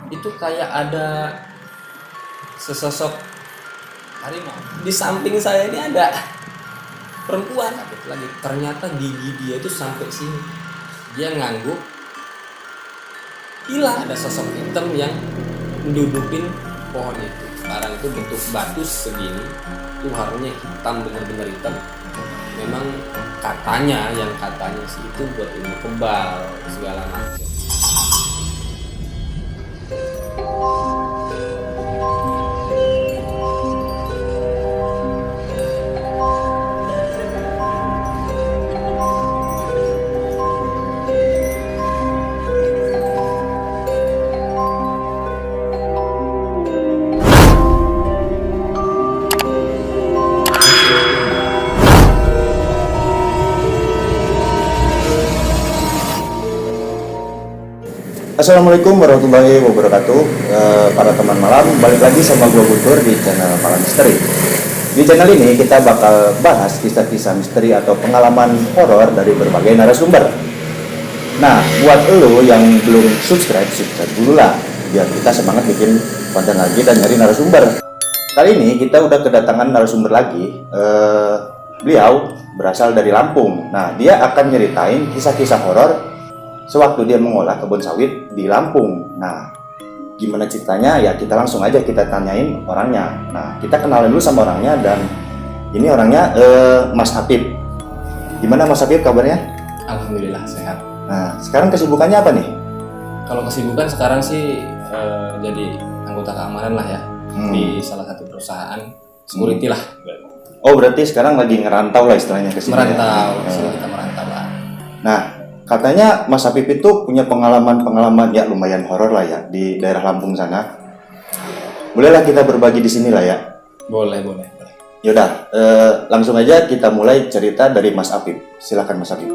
itu kayak ada sesosok harimau. Di samping saya ini ada perempuan lagi. Ternyata gigi dia itu sampai sini. Dia ngangguk. Hilang, ada sosok hitam yang mendudukin pohon itu. Sekarang itu bentuk batu segini. Itu warnanya hitam, benar-benar hitam. Memang yang katanya sih itu buat ilmu kebal segala macam. Assalamualaikum warahmatullahi wabarakatuh. Para teman malam, balik lagi sama gue Guntur di channel Malam Misteri. Di channel ini kita bakal bahas kisah-kisah misteri atau pengalaman horor dari berbagai narasumber. Nah, buat lo yang belum subscribe dulu lah, biar kita semangat bikin konten lagi dan nyari narasumber. Kali ini kita udah kedatangan narasumber lagi. Beliau berasal dari Lampung. Nah, dia akan nyeritain kisah-kisah horor sewaktu dia mengolah kebun sawit di Lampung. Nah, gimana ceritanya? Ya kita langsung aja kita tanyain orangnya. Nah, kita kenalin dulu sama orangnya, dan ini orangnya Mas Apip. Gimana Mas Apip kabarnya? Alhamdulillah sehat. Nah, sekarang kesibukannya apa nih? Kalau kesibukan sekarang sih jadi anggota keamanan lah ya di salah satu perusahaan security lah. Oh, berarti sekarang lagi ngerantau lah istilahnya ke sini. Merantau, kita merantau lah. Nah, katanya Mas Apip itu punya pengalaman ya lumayan horor lah ya di daerah Lampung sana. Bolehlah kita berbagi di sini lah ya. Boleh. Yaudah, langsung aja kita mulai cerita dari Mas Apip. Silakan Mas Apip.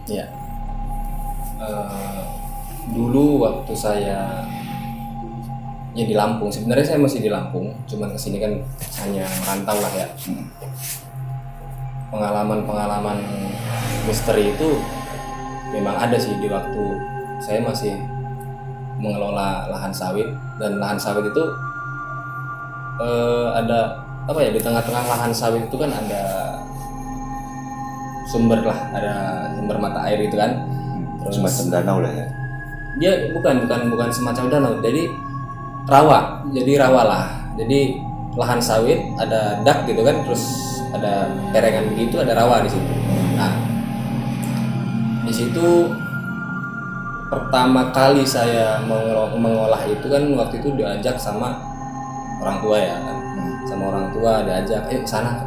Ya. Dulu waktu saya ya di Lampung, sebenarnya saya masih di Lampung, cuman kesini kan hanya merantau lah ya. Pengalaman misteri itu memang ada sih di waktu saya masih mengelola lahan sawit, dan lahan sawit itu ada apa ya, di tengah-tengah lahan sawit itu kan ada sumber mata air itu kan. Terus Semacam danau lah ya. Dia bukan semacam danau, jadi rawa lah. Jadi lahan sawit ada dak gitu kan, terus ada perengan begitu, ada rawa di situ. Nah, di situ pertama kali saya mengolah itu kan waktu itu diajak sama orang tua ya kan. Sama orang tua diajak, ayo ke sana.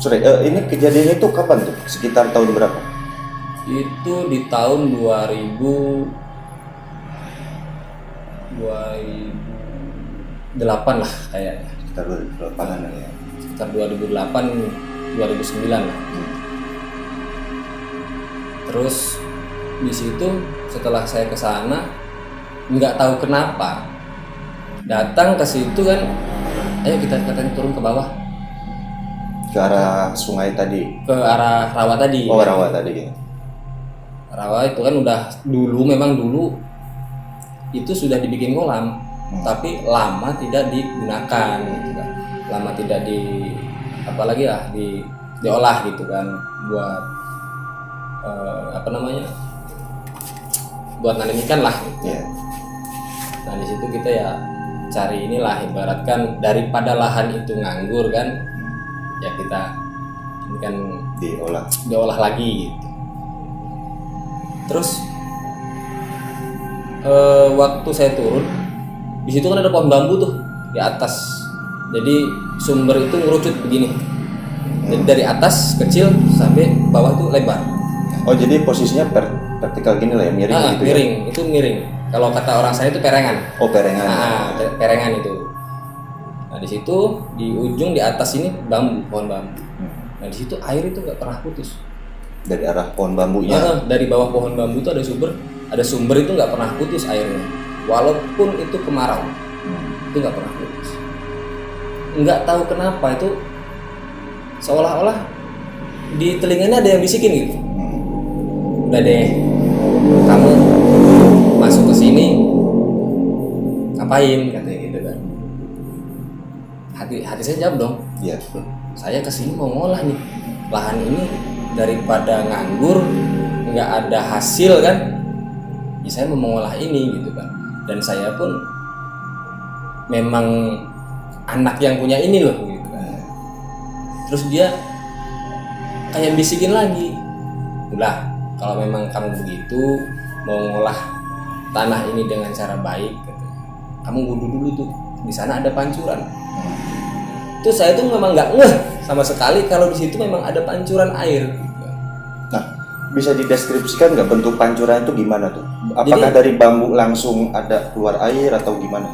Sorry, ini kejadiannya itu kapan tuh? Sekitar tahun berapa? Itu di tahun 2008 lah kayaknya. Sekitar 2008 ya. Sekitar 2008 2009 lah. Terus di situ setelah saya ke sana nggak tahu kenapa datang ke situ kan, ayo kita katanya turun ke bawah. Ke arah sungai tadi. Ke arah rawa tadi. Oh, rawa tadi. Rawa itu kan udah memang dulu itu sudah dibikin kolam, tapi lama tidak digunakan gitu kan. Lama tidak diolah gitu kan, buat buat nanam ikan lah gitu. Yeah. Nah di situ kita ya cari inilah, ibaratkan daripada lahan itu nganggur kan, ya kita ini kan diolah lagi gitu. Terus waktu saya turun di situ kan ada pohon bambu tuh di atas, jadi sumber itu ngerucut begini. Jadi dari atas kecil sampai bawah tuh lebar. Oh, jadi posisinya vertikal gini lah ya, miring gitu. Miring, ya? itu miring. Kalau kata orang saya itu perengan. Oh, perengan. Perengan itu. Nah di situ di ujung di atas ini pohon bambu. Nah di situ air itu nggak pernah putus. Dari arah pohon bambunya. Dari bawah pohon bambu itu ada sumber itu nggak pernah putus airnya, walaupun itu kemarau, itu nggak pernah putus. nggak tahu kenapa itu seolah-olah di telinganya ada yang bisikin gitu. Udah deh, kamu masuk ke sini ngapain, katanya gitu kan. Hati saya jawab dong, Iya. saya kesini mau ngolah nih lahan ini, daripada nganggur nggak ada hasil kan, ya saya mau mengolah ini gitu kan. Dan saya pun memang anak yang punya ini loh gitu kan. Terus dia kayak bisikin lagi, udah kalau memang kamu begitu mau ngolah tanah ini dengan cara baik gitu, kamu wudhu dulu tuh, di sana ada pancuran. Terus saya tuh memang nggak ngeh sama sekali kalau di situ memang ada pancuran air. Nah, bisa dideskripsikan nggak bentuk pancuran itu gimana tuh? Apakah dari bambu langsung ada keluar air atau gimana?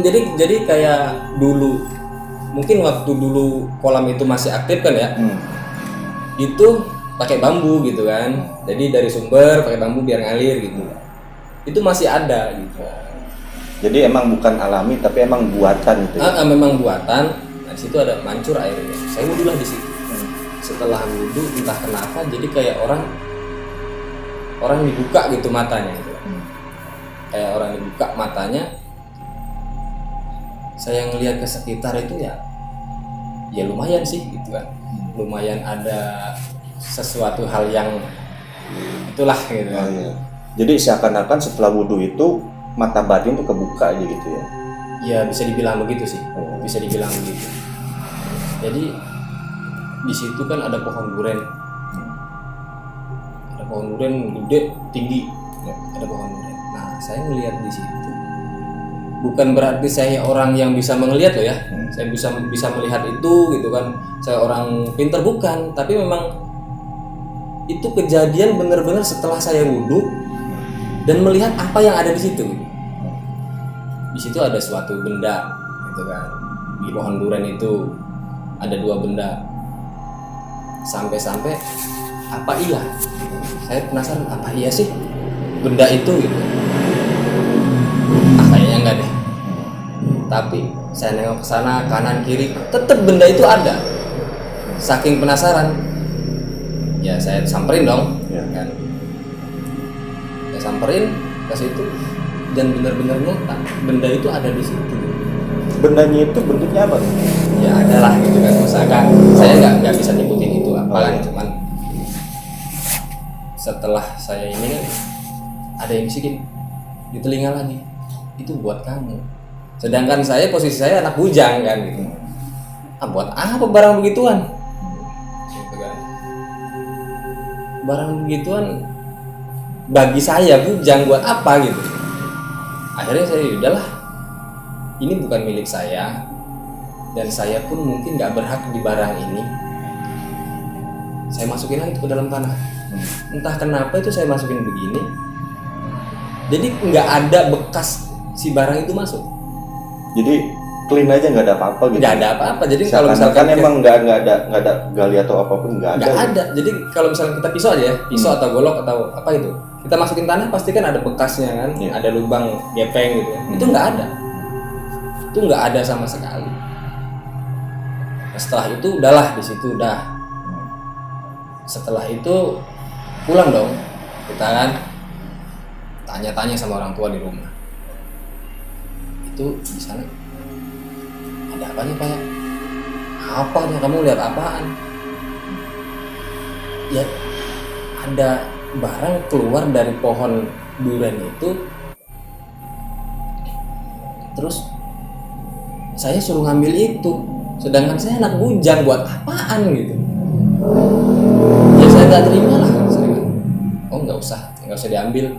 Jadi kayak dulu, mungkin waktu dulu kolam itu masih aktif kan ya, itu pakai bambu gitu kan. Jadi dari sumber pakai bambu biar ngalir gitu. Itu masih ada gitu. Jadi emang bukan alami tapi emang buatan itu. Memang buatan. Nah, di situ ada mancur airnya. Saya wudhu lah di situ. Setelah wudhu entah kenapa jadi kayak orang dibuka gitu matanya gitu. Kayak orang dibuka matanya. Saya ngelihat ke sekitar itu ya lumayan sih gitu kan. Lumayan ada sesuatu hal yang itulah gitu kan. Iya. Jadi seakan-akan setelah wudhu itu mata batin tuh kebuka aja gitu ya. Ya bisa dibilang begitu sih. Bisa dibilang begitu. Jadi di situ kan ada pohon duren. Ada pohon duren gede, tinggi. Ada pohon duren. Nah, saya melihat di situ. Bukan berarti saya orang yang bisa melihat loh ya. Saya bisa melihat itu gitu kan. Saya orang pintar bukan, tapi memang itu kejadian benar-benar setelah saya wudhu dan melihat apa yang ada di situ. Di situ ada suatu benda gitu kan. Di pohon duren itu ada 2 benda. Sampai-sampai apa iya? Saya penasaran apa iya sih benda itu gitu. Kayaknya enggak deh. Tapi saya nengok ke sana kanan kiri, tetap benda itu ada. Saking penasaran, ya saya samperin dong, kan? Saya samperin ke situ dan benar-benar nyata benda itu ada di situ. Bendanya itu bentuknya apa? Ya adalah gitu kan, misalkan saya nggak bisa nyebutin itu apa kan, cuman setelah saya ini kan ada yang bisikin di telinga lagi, itu buat kamu. Sedangkan saya posisi saya anak bujang kan gitu. Buat apa barang begituan? Gitu kan. Barang begituan bagi saya bujang buat apa gitu. Akhirnya saya udahlah, ini bukan milik saya dan saya pun mungkin nggak berhak di barang ini. Saya masukin lagi ke dalam tanah. Entah kenapa itu saya masukin begini, jadi nggak ada bekas si barang itu masuk. Jadi clean aja, nggak ada apa-apa gitu. Nggak ada apa-apa. Jadi kalau misalkan emang nggak ada gali atau apapun, nggak ada. Jadi kalau misalnya kita pisau aja ya, pisau atau golok atau apa itu, kita masukin tanah pasti kan ada bekasnya kan, ada lubang gepeng gitu. Itu nggak ada. Itu nggak ada sama sekali. Nah, setelah itu udahlah, di situ udah. Setelah itu pulang dong, kita kan tanya-tanya sama orang tua di rumah. Itu di sana ada apa nih Pak? Apa nih, kamu lihat apaan? Ya ada barang keluar dari pohon duren itu, terus saya suruh ngambil itu, sedangkan saya anak bujang, buat apaan gitu. Ya saya nggak terima lah. Oh nggak usah diambil.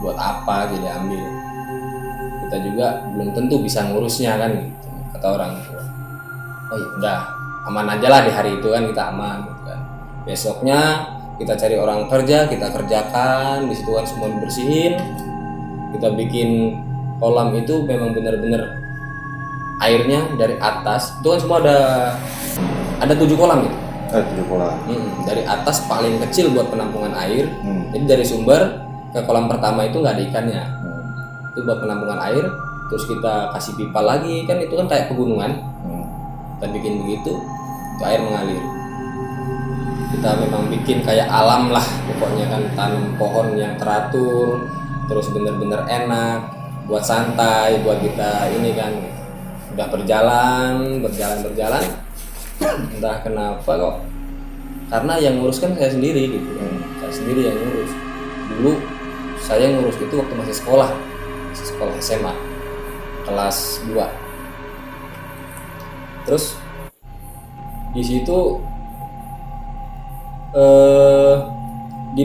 Buat apa gitu diambil? Kita juga belum tentu bisa ngurusnya kan gitu, kata orang tua. Oh ya udah, aman aja lah di hari itu kan, kita aman gitu kan. Besoknya kita cari orang kerja, kita kerjakan di situ kan, semua dibersihin. Kita bikin kolam itu memang benar-benar airnya dari atas. Itu kan semua ada 7 kolam gitu. 7 kolam. Dari atas paling kecil buat penampungan air. Jadi dari sumber ke kolam pertama itu nggak ada ikannya. Itu buat penampungan air. terus kita kasih pipa lagi, kan itu kan kayak pegunungan. Kita bikin begitu, itu air mengalir. Kita memang bikin kayak alam lah pokoknya kan, tanam pohon yang teratur, terus bener-bener enak buat santai, buat kita ini kan. Udah berjalan, entah kenapa kok, karena yang ngurus kan saya sendiri gitu. Saya sendiri yang ngurus. Dulu saya ngurus itu waktu masih sekolah SMA kelas 2. Terus di situ di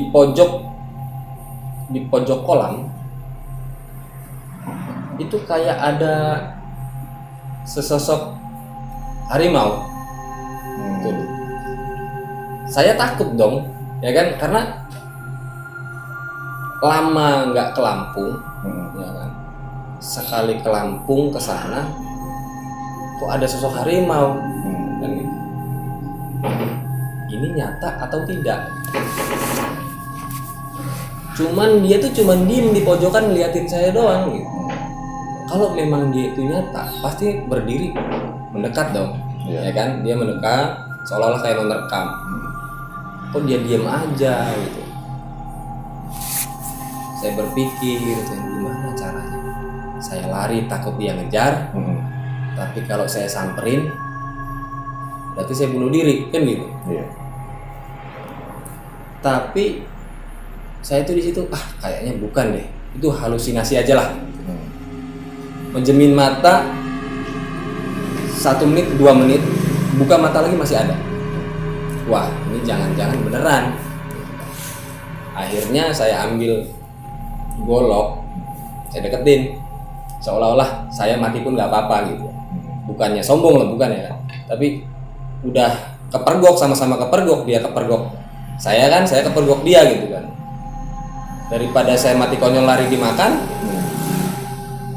pojok kolam itu kayak ada sesosok harimau. Tuh. Saya takut dong, ya kan, karena lama nggak ke Lampung, ya kan. Sekali ke Lampung ke sana, kok ada sosok harimau, kan gitu. Ini nyata atau tidak? Cuman dia tuh cuman diem di pojokan ngeliatin saya doang gitu. Kalau memang dia itu nyata, pasti berdiri mendekat dong, ya kan? Dia mendekat, seolah-olah kayak menerkam. Kok dia diem aja gitu? Saya berpikir, gimana caranya? Saya lari takut dia ngejar, tapi kalau saya samperin, berarti saya bunuh diri, kan gitu. Tapi saya tuh di situ, kayaknya bukan deh, itu halusinasi aja lah. Menjemin mata 1 menit 2 menit, buka mata lagi masih ada. Wah, ini jangan-jangan beneran. Akhirnya saya ambil golok, saya deketin, seolah-olah saya mati pun nggak apa-apa gitu. Bukannya sombong loh, bukan ya, tapi udah kepergok, sama-sama kepergok. Dia kepergok saya kan, saya kepergok dia gitu kan. Daripada saya mati konyol lari dimakan,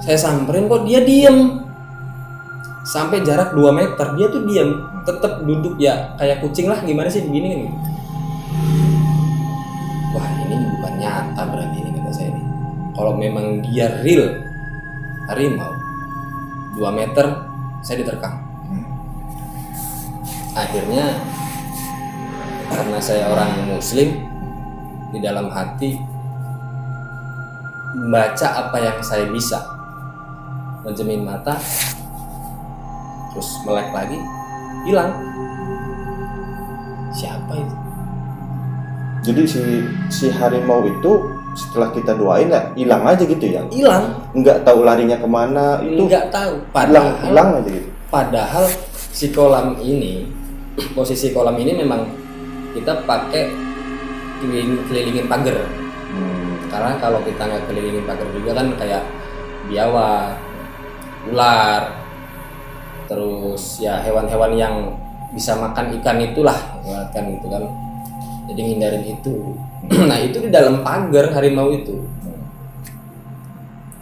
saya samperin kok dia diem sampai jarak 2 meter, dia tuh diem, tetap duduk ya kayak kucing lah, gimana sih begini kan gitu. Wah, ini bukan nyata berarti ini, kata saya ini. Kalau memang dia real harimau 2 meter, saya diterkam. Akhirnya karena saya orang muslim, di dalam hati membaca apa yang saya bisa, menjemin mata, terus melek lagi, hilang. Siapa itu? Jadi si harimau itu setelah kita doain ya hilang aja gitu ya? Hilang. Nggak tahu larinya kemana itu? Nggak tahu. Hilang aja gitu. Padahal si kolam ini, posisi kolam ini memang kita pakai kelilingin pagar. Karena kalau kita nggak kelilingin pagar juga kan kayak biawak, ular, terus ya hewan-hewan yang bisa makan ikan itulah, kan gitu kan. Jadi hindarin itu. Nah, itu di dalam pagar harimau itu.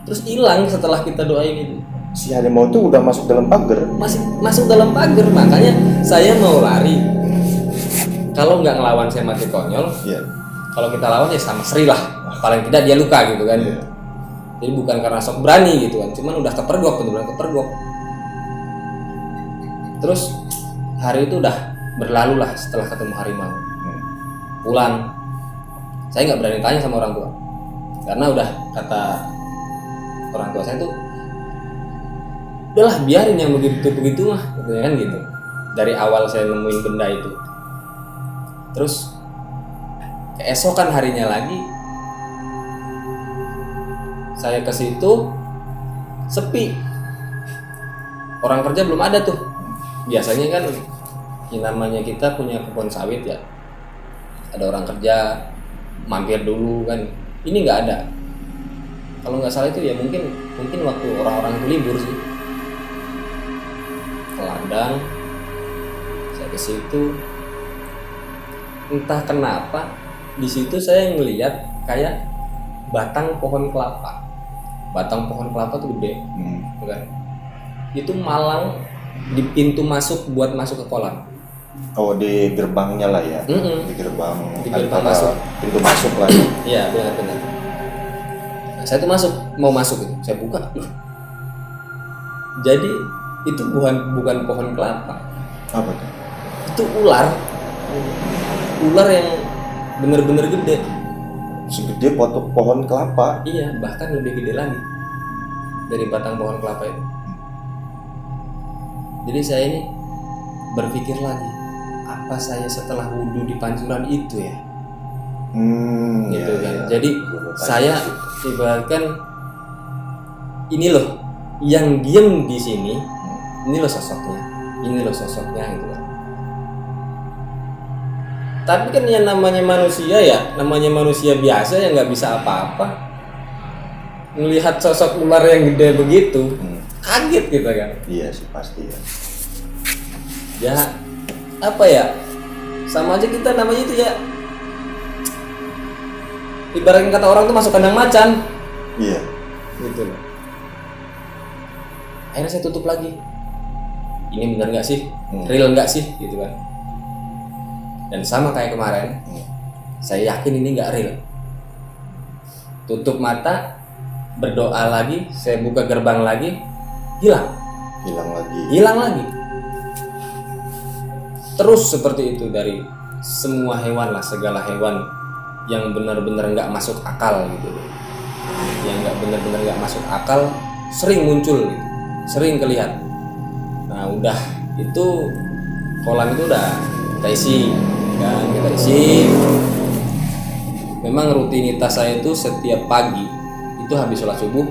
Terus hilang setelah kita doain itu. Si harimau itu udah masuk dalam pagar? Masuk dalam pagar, makanya saya mau lari. Kalau nggak ngelawan saya mati konyol. Kalau kita lawan ya sama Sri lah, paling tidak dia luka gitu kan. Jadi bukan karena sok berani gitu kan, cuman udah kepergok, benar-benar kepergok. Terus hari itu udah berlalu lah setelah ketemu harimau. Pulang, saya nggak berani tanya sama orang tua, karena udah kata orang tua saya tuh, udahlah biarin yang begitu mah, katanya kan gitu. Dari awal saya nemuin benda itu. Terus keesokan harinya lagi saya ke situ, sepi, orang kerja belum ada tuh. Biasanya kan yang namanya kita punya kebun sawit ya, ada orang kerja mampir dulu kan. Ini nggak ada. Kalau nggak salah itu ya mungkin waktu orang-orang itu libur sih. Ke ladang, saya ke situ, entah kenapa di situ saya ngelihat kayak batang pohon kelapa. Batang pohon kelapa tuh gede, kan? Itu malang di pintu masuk buat masuk ke kolam. Oh, di gerbangnya lah ya? Di gerbang masuk. Pintu masuk lah. Iya, benar-benar. Nah, saya tuh mau masuk gitu. Saya buka, Jadi itu bukan pohon kelapa, Apa tuh? itu ular yang bener-bener gede. Segede pohon kelapa. Iya, bahkan lebih gede lagi dari batang pohon kelapa itu. Jadi saya ini berpikir lagi, apa saya setelah wudhu di pancuran itu ya? Gitu kan. Jadi saya ibaratkan ini loh yang diem di sini, ini loh sosoknya gitu kan. Tapi kan yang namanya manusia biasa yang nggak bisa apa-apa, melihat sosok ular yang gede begitu, kaget gitu kan. Iya sih pasti ya. Ya apa ya, sama aja kita namanya itu ya, ibaratnya kata orang tuh masuk kandang macan Iya. gitu loh. Akhirnya saya tutup lagi, ini benar nggak sih, real nggak sih gitu kan. Dan sama kayak kemarin, saya yakin ini nggak real. Tutup mata, berdoa lagi, saya buka gerbang lagi, hilang lagi. Terus seperti itu dari semua hewan lah, segala hewan yang benar-benar nggak masuk akal gitu, yang nggak benar-benar nggak masuk akal sering muncul gitu, sering kelihatan. Nah udah itu kolam itu udah kita isi. Memang rutinitas saya itu setiap pagi itu habis sholat subuh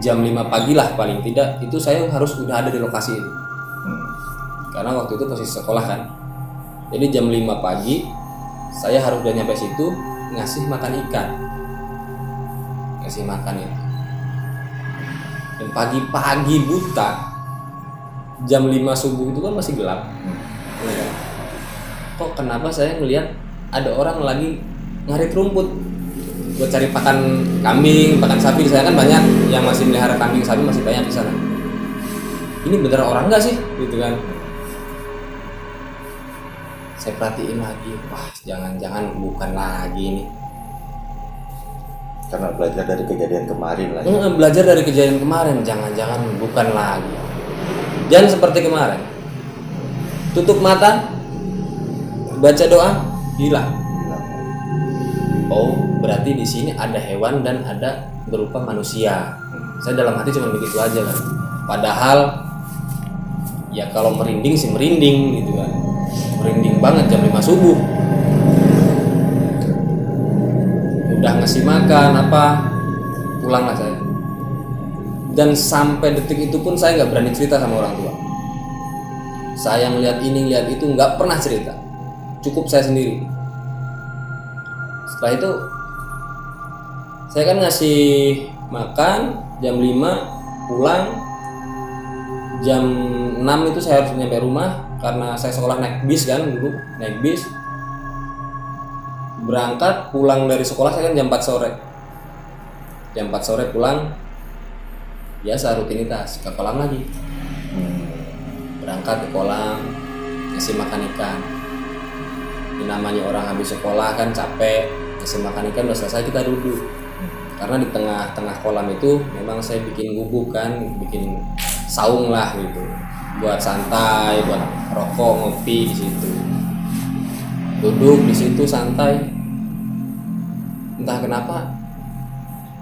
jam 5 pagi lah paling tidak itu saya harus udah ada di lokasi itu. Karena waktu itu posisi sekolah kan. Jadi jam 5 pagi saya harus udah nyampe situ ngasih makan ikan. Ngasih makan itu. Dan pagi-pagi buta jam 5 subuh itu kan masih gelap. Kok kenapa saya ngelihat ada orang lagi ngarit rumput buat cari pakan kambing, pakan sapi. Saya kan banyak yang masih melihara kambing, sapi masih banyak di sana. Ini bener orang nggak sih, gitu kan? Saya perhatiin lagi, wah jangan-jangan bukan lagi nih. Karena belajar dari kejadian kemarin lah. Belajar dari kejadian kemarin, jangan-jangan bukan lagi. Jangan seperti kemarin. Tutup mata, baca doa, hilang. Oh, berarti di sini ada hewan dan ada berupa manusia. Saya dalam hati cuma begitu aja kan. Padahal ya kalau merinding sih merinding gitu kan. Merinding banget jam 5 subuh. Udah ngasih makan apa, pulanglah saya. Dan sampai detik itu pun saya nggak berani cerita sama orang tua. Saya ngeliat ini, ngeliat itu, nggak pernah cerita. Cukup saya sendiri. Setelah itu saya kan ngasih makan jam 5, pulang jam 6 itu saya harus nyampe rumah karena saya sekolah naik bis kan dulu, naik bis. Berangkat pulang dari sekolah saya kan jam 4 sore. Jam 4 sore pulang. Biasa rutinitas ke kolam lagi. Berangkat ke kolam, ngasih makan ikan. Ini namanya orang habis sekolah kan capek, ngasih makan ikan udah selesai kita duduk. Karena di tengah-tengah kolam itu memang saya bikin gubuk kan, bikin saung lah gitu. Buat santai, buat rokok, ngopi di situ. Duduk di situ santai. Entah kenapa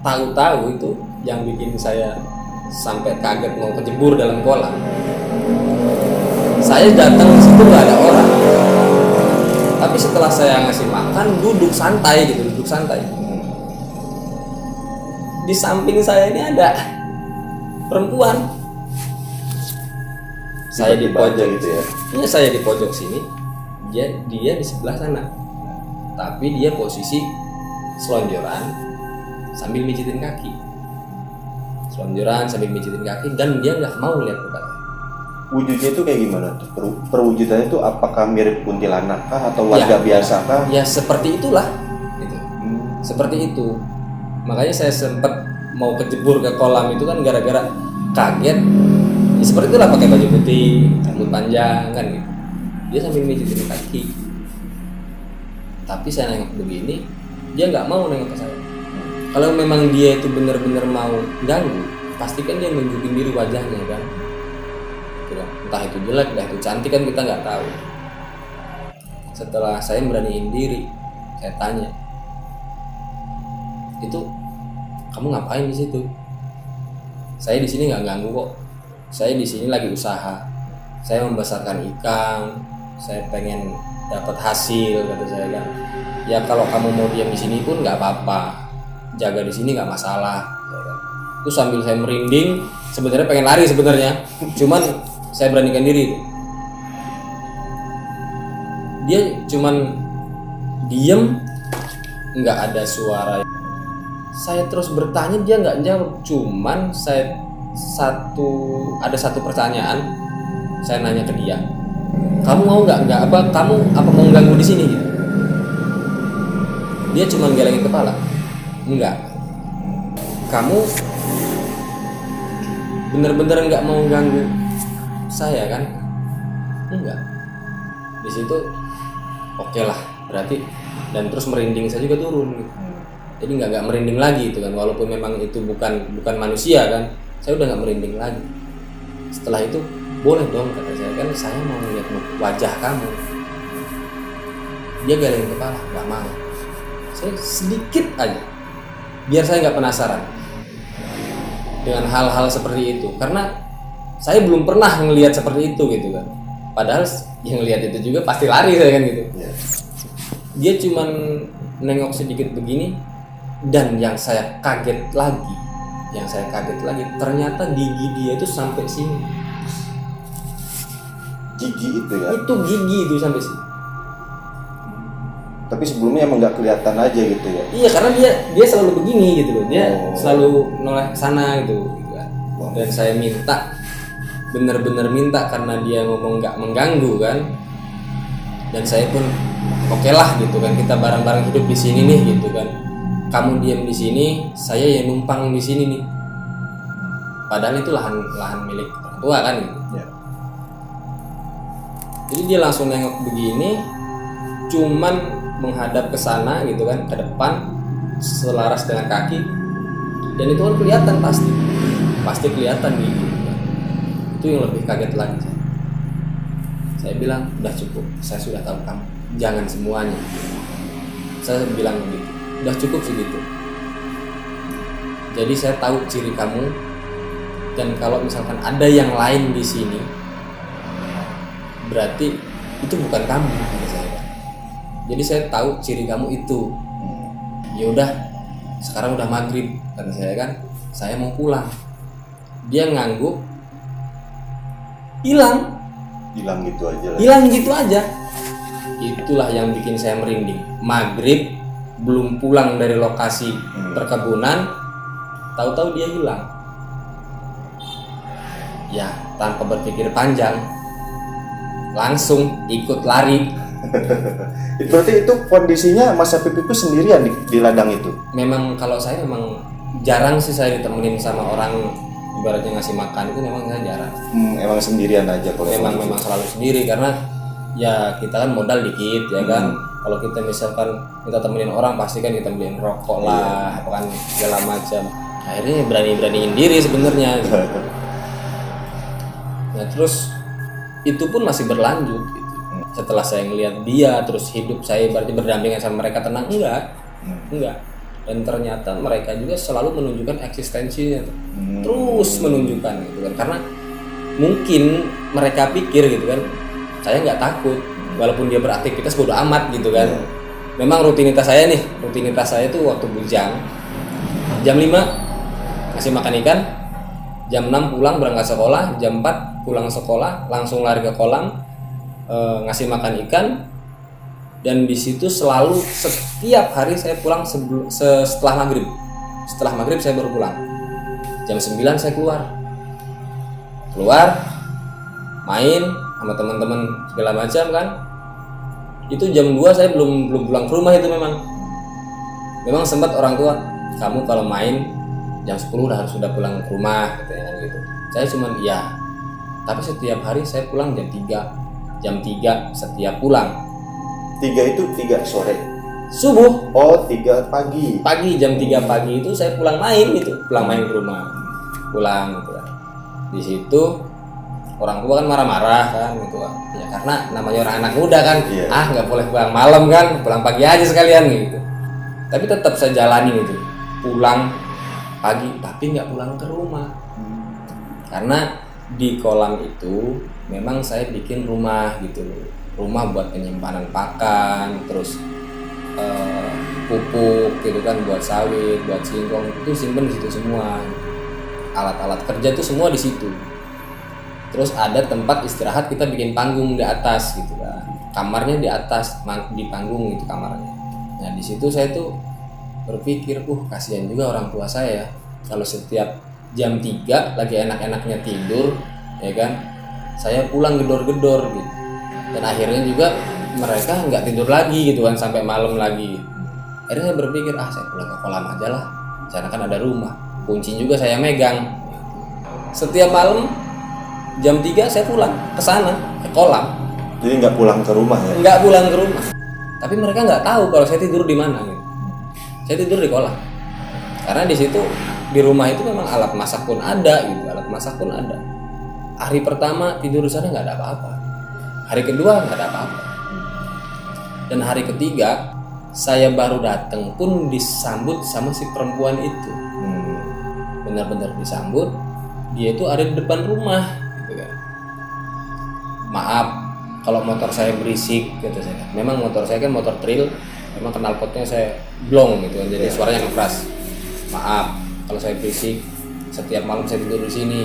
tahu-tahu itu yang bikin saya sampai kaget mau kejebur dalam kolam. Saya datang di situ nggak ada orang, tapi setelah saya ngasih makan duduk santai gitu, duduk santai. Di samping saya ini ada perempuan. Saya di pojok gitu ya. Iya, saya di pojok sini, dia di sebelah sana. Tapi dia posisi selonjoran sambil mijitin kaki. Selonjoran sambil mijitin kaki dan dia nggak mau lihat ke saya. Wujudnya itu kayak gimana tuh? Perwujudannya itu apakah mirip kuntilanak kah atau warga biasa kah? Ya seperti itulah gitu. Seperti itu. Makanya saya sempat mau kejebur ke kolam itu kan gara-gara kaget. Ya, seperti itulah, pakai baju putih, rambut panjang kan gitu. Dia sambil mijitin kaki. Tapi saya nengok begini, dia nggak mau nengok ke saya. Kalau memang dia itu benar-benar mau ganggu, pasti kan dia nunjukin diri wajahnya kan, gitu kan. Entah itu jelek, entah itu cantik kan kita nggak tahu. Setelah saya beraniin diri, saya tanya, itu kamu ngapain di situ? Saya di sini nggak ganggu kok. Saya di sini lagi usaha. Saya membesarkan ikan. Saya pengen dapat hasil, kata saya kan. Ya kalau kamu mau diam di sini pun nggak apa-apa. Jaga di sini nggak masalah. Itu sambil saya merinding. Sebenarnya pengen lari sebenarnya. Cuman saya beranikan diri. Dia cuman diem, nggak ada suara. Saya terus bertanya, dia nggak jawab. Cuman ada satu pertanyaan, saya nanya ke dia, kamu mau kamu mau ganggu di sini? Gitu. Dia cuman gelengin kepala, enggak. Kamu bener-bener nggak mau ganggu saya kan? Enggak. Di situ oke lah, berarti, dan terus merinding saya juga turun gitu. Jadi nggak merinding lagi itu kan, walaupun memang itu bukan manusia kan, saya udah nggak merinding lagi. Setelah itu boleh dong, kata saya kan, saya mau lihat wajah kamu. Dia geleng kepala, nggak mau. Saya sedikit aja, biar saya nggak penasaran dengan hal-hal seperti itu, karena saya belum pernah ngelihat seperti itu gitu kan. Padahal yang lihat itu juga pasti lari saya kan gitu. Dia cuman nengok sedikit begini, dan yang saya kaget lagi, ternyata gigi dia itu sampai sini. Gigi itu ya? Itu gigi itu sampai sini. Tapi sebelumnya emang nggak kelihatan aja gitu ya? Iya, karena dia selalu begini gitu loh. Dia selalu noleh ke sana gitu kan. Dan saya minta, bener-bener minta, karena dia ngomong nggak mengganggu kan. Dan saya pun oke lah gitu kan, kita bareng-bareng hidup di sini nih gitu kan. Kamu diam di sini, saya yang numpang di sini nih. Padahal itu lahan milik orang tua kan gitu. Ya. Jadi dia langsung nengok begini, cuman menghadap ke sana gitu kan, ke depan, selaras dengan kaki. Dan itu kan kelihatan pasti kelihatan gitu. Itu yang lebih kaget lagi. Saya bilang, udah cukup, saya sudah tahu kamu, jangan semuanya. Saya bilang begitu, udah cukup segitu. Jadi saya tahu ciri kamu, dan kalau misalkan ada yang lain di sini, berarti itu bukan kamu, kata saya. Jadi saya tahu ciri kamu itu. Ya udah, sekarang udah maghrib, kata saya kan, saya mau pulang. Dia ngangguk, hilang gitu aja. Itulah yang bikin saya merinding. Maghrib, belum pulang dari lokasi perkebunan, tahu-tahu dia hilang. Ya, tanpa berpikir panjang, langsung ikut lari. Berarti itu kondisinya Mas Apip itu sendirian di ladang itu? Memang kalau saya memang jarang sih saya ditemenin sama orang, ibaratnya ngasih makan itu memang saya jarang. Emang sendirian aja kalau memang selalu sendiri, karena ya kita kan modal dikit ya kan. Kalau kita misalkan kita temenin orang, pasti kan kita beliin rokok lah, apa kan segala macam. Akhirnya beraniin diri sebenarnya gitu. Nah terus itu pun masih berlanjut gitu. Setelah saya ngelihat dia terus hidup saya berarti berdampingan sama mereka tenang, enggak. Dan ternyata mereka juga selalu menunjukkan eksistensinya, terus menunjukkan gitu kan, karena mungkin mereka pikir gitu kan, saya nggak takut walaupun dia beraktivitas bodo amat gitu kan. Memang rutinitas saya itu waktu bujang jam 5 kasih makan ikan, jam 6 pulang berangkat sekolah, jam 4 pulang sekolah langsung lari ke kolam, ngasih makan ikan. Dan di situ selalu setiap hari saya pulang setelah maghrib. Setelah maghrib saya baru pulang. Jam 9 saya keluar main sama teman-teman segala macam kan. Itu jam 2 saya belum pulang ke rumah. Itu memang sempat orang tua, kamu kalau main jam 10 sudah pulang ke rumah katanya kan gitu. Saya cuman iya, tapi setiap hari saya pulang jam 3 setiap pulang. 3 itu 3 sore? Subuh. Oh, 3 pagi? Pagi, jam 3 pagi itu saya pulang main ke rumah. pulang gitu kan. Di situ orang tua kan marah-marah kan gitu kan. Ya karena namanya orang anak muda kan, nggak boleh pulang malam kan, pulang pagi aja sekalian gitu. Tapi tetap saya jalani gitu, pulang pagi tapi nggak pulang ke rumah. Karena di kolam itu memang saya bikin rumah gitu, rumah buat penyimpanan pakan, terus pupuk gitu kan, buat sawit, buat singkong, itu simpen di situ semua. Alat-alat kerja itu semua di situ. Terus ada tempat istirahat, kita bikin panggung di atas gitu kan. Kamarnya di atas, di panggung itu kamarnya. Nah di situ saya tuh berpikir, kasihan juga orang tua saya kalau setiap jam 3 lagi enak-enaknya tidur, ya kan, saya pulang gedor-gedor gitu. Dan akhirnya juga mereka nggak tidur lagi gitu kan sampai malam lagi. Akhirnya saya berpikir, saya pulang ke kolam aja lah, sana kan ada rumah, kunci juga saya megang. Setiap malam jam 3 saya pulang ke sana, ke kolam. Jadi nggak pulang ke rumah ya? Nggak pulang ke rumah. Tapi mereka nggak tahu kalau saya tidur di mana gitu. Saya tidur di kolam. Karena di situ, di rumah itu memang alat masak pun ada gitu, alat masak pun ada. Hari pertama tidur di sana nggak ada apa-apa. Hari kedua nggak ada apa-apa. Dan hari ketiga saya baru datang pun disambut sama si perempuan itu. Benar-benar disambut. Dia itu ada di depan rumah gitu kan. Maaf kalau motor saya berisik gitu saya. Memang motor saya kan motor trail, memang knalpotnya saya blong gitu kan, jadi suaranya keras. Maaf kalau saya berisik, setiap malam saya tidur di sini.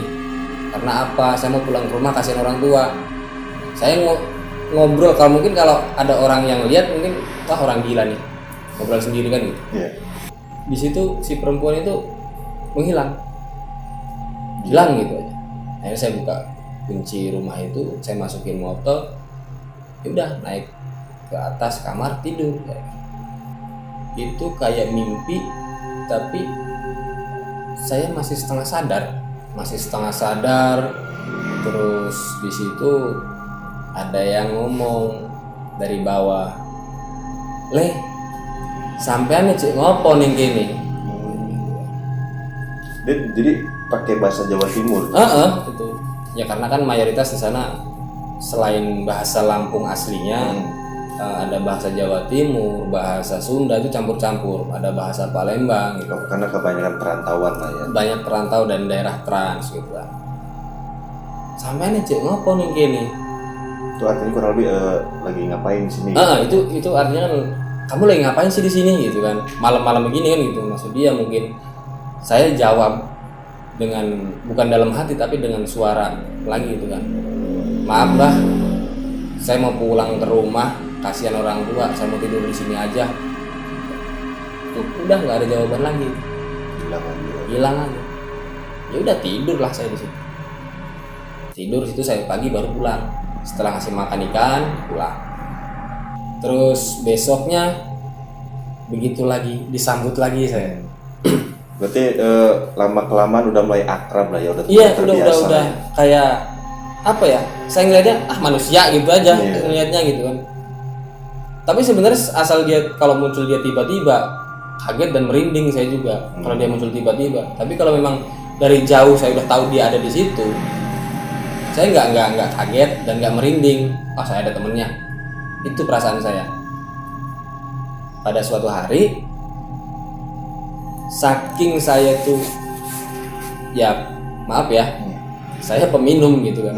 Karena apa? Saya mau pulang ke rumah, kasihan orang tua. Saya ngobrol, kalau mungkin kalau ada orang yang lihat mungkin orang gila nih, ngobrol sendiri kan gitu. Di situ si perempuan itu menghilang gitu aja. Akhirnya saya buka kunci rumah itu, saya masukin motor, udah naik ke atas kamar tidur. Itu kayak mimpi, tapi saya masih setengah sadar. Terus di situ ada yang ngomong dari bawah, "Leh, sampean cek ngopo ning kene?" Jadi pakai bahasa Jawa Timur. Itu. Ya karena kan mayoritas di sana selain bahasa Lampung aslinya, ada bahasa Jawa Timur, bahasa Sunda itu campur-campur, ada bahasa Palembang gitu. Karena kebanyakan perantauan lah ya. Banyak perantau dan daerah trans gitu kan. Sampean cek ngopo ning kene? Itu artinya kurang lebih lagi ngapain di sini? Itu artinya kan kamu lagi ngapain sih di sini gitu kan, malam-malam begini kan gitu. Maksud dia mungkin. Saya jawab dengan bukan dalam hati tapi dengan suara lagi gitu kan, "Maaf lah, saya mau pulang ke rumah, kasihan orang tua, saya mau tidur di sini aja." Udah nggak ada jawaban lagi, hilang aja. Ya udah tidurlah saya di situ. Tidur situ saya pagi baru pulang. Setelah ngasih makan ikan, pulang. Terus besoknya begitu lagi, disambut lagi saya. Berarti lama kelamaan udah mulai akrab lah ya, udah terbiasa. Udah kayak apa ya? Saya ngelihatnya manusia gitu aja, ngelihatnya gitu kan. Tapi sebenarnya asal dia kalau muncul dia tiba-tiba, kaget dan merinding saya juga kalau dia muncul tiba-tiba. Tapi kalau memang dari jauh saya udah tahu dia ada di situ, saya nggak kaget dan nggak merinding. Saya ada temennya. Itu perasaan saya. Pada suatu hari, saking saya tuh, ya maaf ya, saya peminum gitu kan,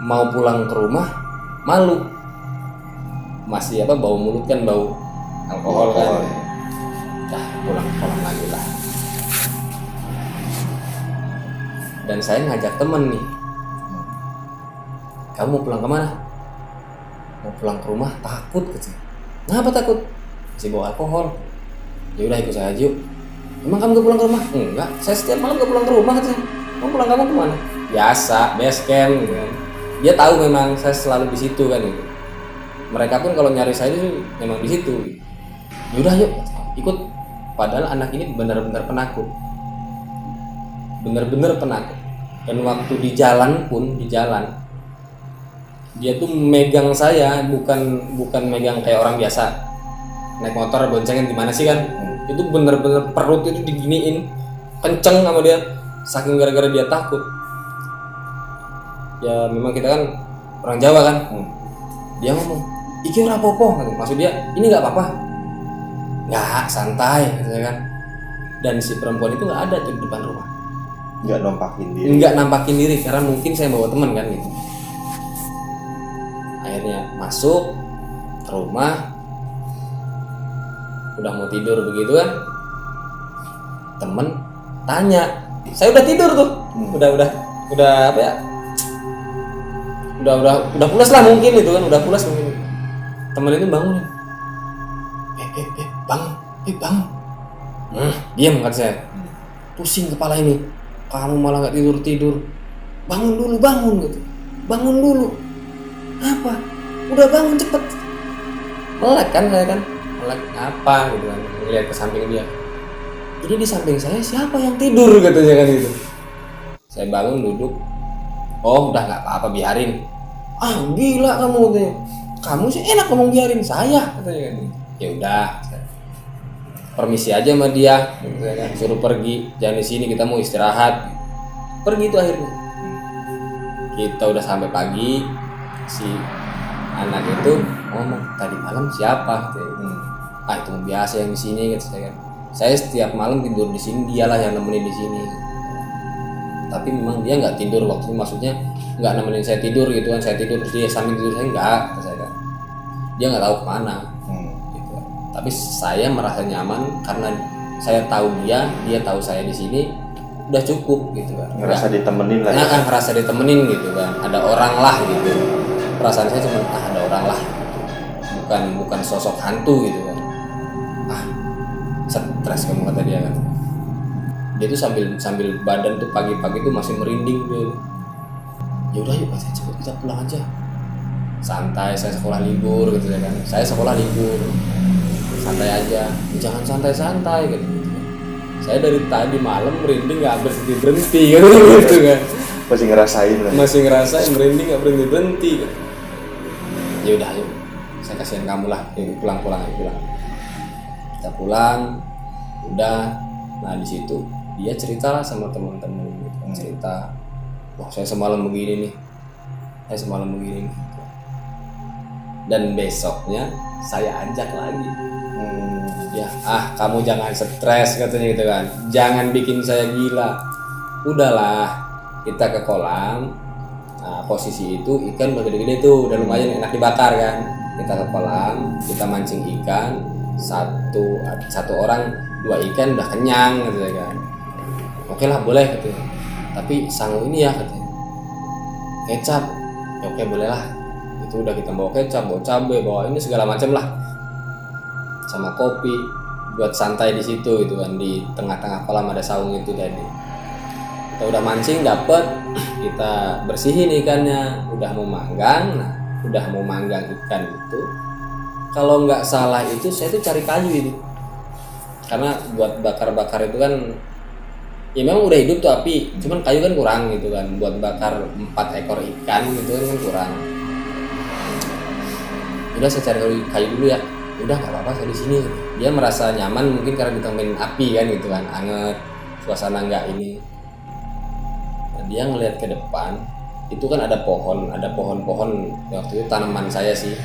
mau pulang ke rumah malu, masih bau mulut kan, bau alkohol kan. Pulang ke kolam lagi lah. Dan saya ngajak temen nih, "Kamu mau pulang kemana?" "Mau pulang ke rumah." "Takut," kecil. "Kenapa takut?" "Masih bawa alkohol." "Ya udah ikut saya aja yuk." "Emang kamu gak pulang ke rumah?" "Enggak, saya setiap malam gak pulang ke rumah," katanya. "Kamu pulang kamu kemana?" "Biasa, base camp gitu kan." Dia tahu memang saya selalu di situ kan gitu. Mereka pun kalau nyari saya itu memang di situ. "Ya udah yuk, ikut." Padahal anak ini benar-benar penakut. Benar-benar penakut. Dan waktu di jalan dia tuh megang saya, bukan megang kayak orang biasa naik motor boncengan gimana sih kan. Itu bener-bener perut itu diginiin kenceng sama dia, saking gara-gara dia takut, ya memang kita kan orang Jawa kan, dia ngomong iki ora apa-apa, maksud dia ini nggak apa-apa, nggak, santai katanya kan. Dan si perempuan itu nggak ada tuh di depan rumah, nggak nampakin diri karena mungkin saya bawa teman kan gitu. Akhirnya masuk ke rumah, udah mau tidur begitu kan, temen tanya, saya udah tidur tuh, udah apa ya, udah pulas lah mungkin itu kan, udah pulas mungkin. Temen itu bangunin, bangun, diam kata saya, pusing kepala ini, kamu malah nggak tidur, bangun gitu, bangun dulu, apa, udah bangun cepet, melek kan saya kan, melek apa gitu kan, ngeliat ke samping dia, ini di samping saya siapa yang tidur katanya kan gitu. Saya bangun duduk, oh udah nggak apa-apa biarin, gila kamu katanya, kamu sih enak ngomong biarin, saya katanya kan, ya udah permisi aja sama dia, kan, suruh pergi, jangan di sini, kita mau istirahat. Pergi itu akhirnya. Kita udah sampai pagi, si anak itu ngomong, tadi malam siapa? Itu biasa yang di sini, gitu saya kan. Saya setiap malam tidur di sini, dialah yang nemenin di sini. Tapi memang dia nggak tidur waktu itu, maksudnya nggak nemenin saya tidur gitu kan, saya tidur dia sambil tidur saya nggak, saya kan. Dia nggak tahu kemana. Tapi saya merasa nyaman karena saya tahu dia tahu saya di sini, udah cukup gitu kan. Ngerasa ditemenin lah. Nah, ngerasa ditemenin gitu kan. Ada orang lah gitu. Perasaan saya cuma ada orang lah. Gitu. Bukan sosok hantu gitu kan. Stres kamu kata dia kan. Dia tuh sambil badan tuh pagi-pagi tuh masih merinding gitu. Ya udah yuk cepet kita pulang aja. Santai, saya sekolah libur gitu ya kan. Saya sekolah libur. Santai aja, jangan santai-santai gitu. Saya dari tadi malam merinding nggak berhenti gitu kan. Masih ngerasain merinding nggak berhenti gitu. Ya udah yuk, saya kasihan kamu lah, yuk pulang. Kita pulang, udah. Nah di situ dia cerita lah sama teman-teman gitu. Cerita, wah saya semalam begini nih. Dan besoknya saya ajak lagi. Ya, kamu jangan stres katanya gitu kan. Jangan bikin saya gila. Udahlah, kita ke kolam. Nah, posisi itu ikan udah gede-gede tuh, udah lumayan enak dibakar kan. Kita ke kolam, kita mancing ikan. Satu orang 2 ikan udah kenyang gitu kan. Oke lah boleh katanya. Tapi sangu ini ya katanya. Kecap. Ya, oke boleh lah. Itu udah kita bawa kecap, bawa cabai, bawa ini segala macam lah. Sama kopi buat santai di situ gitu kan, di tengah-tengah kolam ada saung itu tadi. Kita udah mancing dapet, kita bersihin ikannya, udah mau manggang ikan itu. Kalau nggak salah itu saya tuh cari kayu itu, karena buat bakar-bakar itu kan, ya memang udah hidup tuh api, cuman kayu kan kurang gitu kan, buat bakar 4 ekor ikan gitu kan kurang. Udah saya cari kayu dulu ya. Udah nggak apa-apa saya di sini. Dia merasa nyaman mungkin karena ditemenin api kan gitu kan, anget, suasana nggak ini. Nah, dia ngelihat ke depan itu kan ada pohon-pohon waktu itu tanaman saya sih.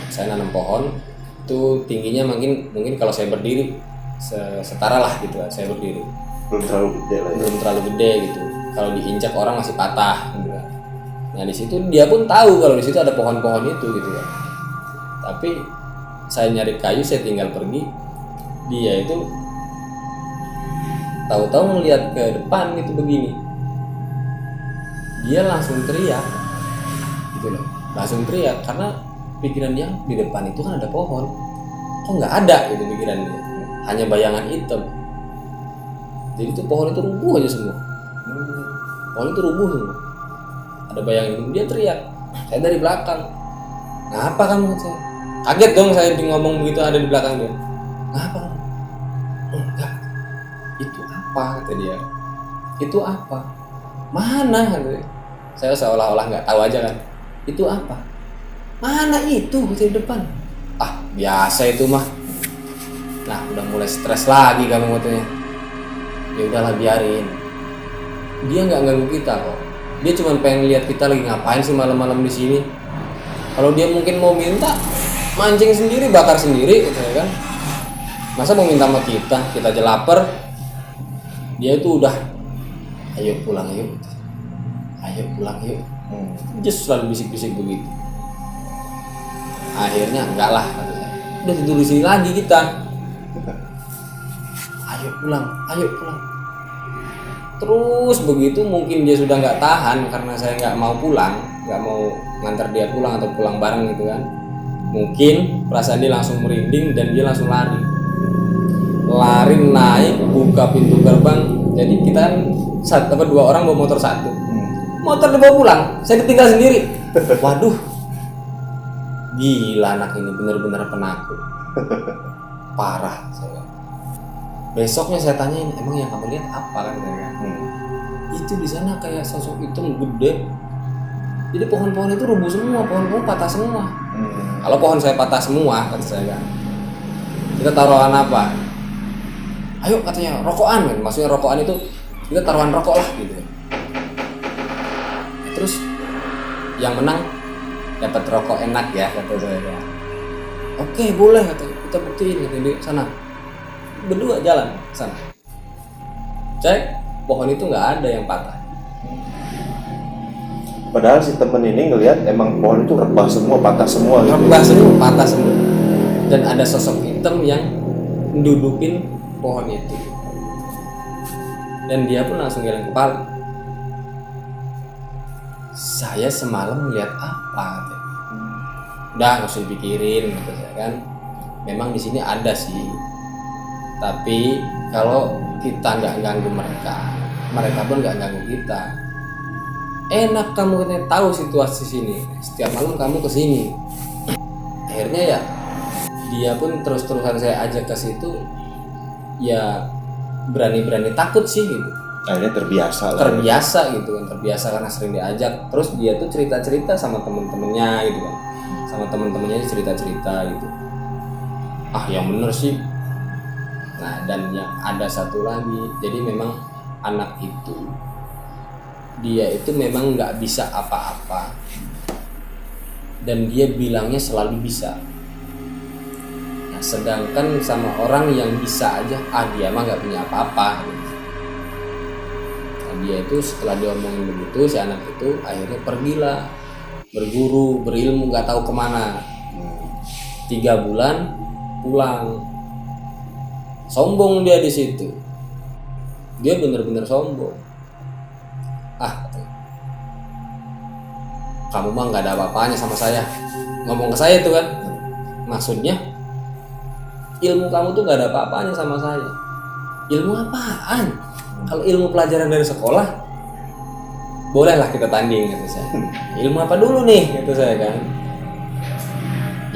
Saya nanam pohon itu tingginya mungkin kalau saya berdiri setara lah gitu kan, saya berdiri. Belum terlalu gede gitu. Kalau diinjak orang masih patah gitu kan. Nah di situ dia pun tahu kalau di situ ada pohon-pohon itu gitu kan. Tapi saya nyari kayu, saya tinggal pergi. Dia itu tahu-tahu ngelihat ke depan gitu begini. Dia langsung teriak, gitu loh. Langsung teriak karena pikiran dia di depan itu kan ada pohon. Kok nggak ada gitu pikiran dia. Hanya bayangan hitam. Jadi itu pohon itu rubuh aja semua. Pohon itu rubuh semua. Ada bayangan hitam. Dia teriak. Saya dari belakang. Ngapa kamu? Kaget dong saya ngomong begitu ada di belakang dia. Ngapa? Enggak. Itu apa kata dia? Itu apa? Mana kata dia. Saya seolah-olah nggak tahu aja kan. Itu apa? Mana itu di depan? Biasa itu mah. Nah udah mulai stres lagi kamu katanya. Ya udahlah biarin. dia nggak ganggu kita kok. Dia cuma pengen lihat kita lagi ngapain sih malam-malam di sini. Kalau dia mungkin mau minta mancing sendiri, bakar sendiri gitu ya kan. Masa mau minta sama kita aja lapar. Dia itu udah ayo pulang yuk. Ayo pulang yuk. Just selalu bisik-bisik begitu. Akhirnya enggak lah katanya. Udah tidur di sini lagi kita. Ayo pulang, ayo pulang. Terus begitu mungkin dia sudah nggak tahan karena saya nggak mau pulang, nggak mau ngantar dia pulang atau pulang bareng gitu kan. Mungkin perasaan dia langsung merinding dan dia langsung lari naik buka pintu gerbang. Jadi kita kan dua orang bawa motor satu, motor dibawa pulang, saya ditinggal sendiri. Waduh, gila anak ini benar-benar penakut, parah saya. Besoknya saya tanyain, emang yang kamu lihat apa kan saya? Itu di sana kayak sosok hitam gede. Jadi pohon-pohon itu rubuh semua, pohon-pohon patah semua. Kalau pohon saya patah semua kata saya kan, kita taruhan apa? Ayo katanya rokokan kan, maksudnya rokokan itu kita taruhan rokok lah gitu. Terus yang menang dapat rokok enak ya kata saya kan. Oke boleh katanya, kita buktiin katanya di sana. Berdua jalan sana, cek pohon itu nggak ada yang patah. Padahal si temen ini ngelihat emang pohon itu rebah semua, patah semua gitu. Rebah semua, patah semua. Dan ada sosok hitam yang mendudukin pohon itu. Dan dia pun langsung geleng kepala. Saya semalam melihat apa? Udah nggak usah dipikirin gitu saya kan. Memang di sini ada sih. Tapi kalau kita nggak ganggu mereka, mereka pun nggak ganggu kita. Enak kamu katanya tahu situasi sini. Setiap malam kamu kesini. Akhirnya ya dia pun terus-terusan saya ajak ke situ. Ya berani-berani takut sih gitu. Akhirnya terbiasa lah. Terbiasa gitu kan, terbiasa karena sering diajak. Terus dia tuh cerita-cerita sama temen-temennya gitu kan. Sama temen-temennya cerita-cerita gitu. Ah yang bener sih. Nah dan yang ada satu lagi, jadi memang anak itu dia itu memang nggak bisa apa-apa dan dia bilangnya selalu bisa. Nah, sedangkan sama orang yang bisa aja, dia mah nggak punya apa-apa. Nah, dia itu setelah diomongin begitu si anak itu akhirnya pergilah berguru berilmu nggak tahu kemana. 3 bulan pulang. Sombong dia di situ. Dia bener-bener sombong. Kamu mah nggak ada apa-apanya sama saya. Ngomong ke saya itu kan. Maksudnya ilmu kamu tuh nggak ada apa-apanya sama saya. Ilmu apaan? Kalau ilmu pelajaran dari sekolah, bolehlah kita tanding gitu saya. Ilmu apa dulu nih gitu saya kan.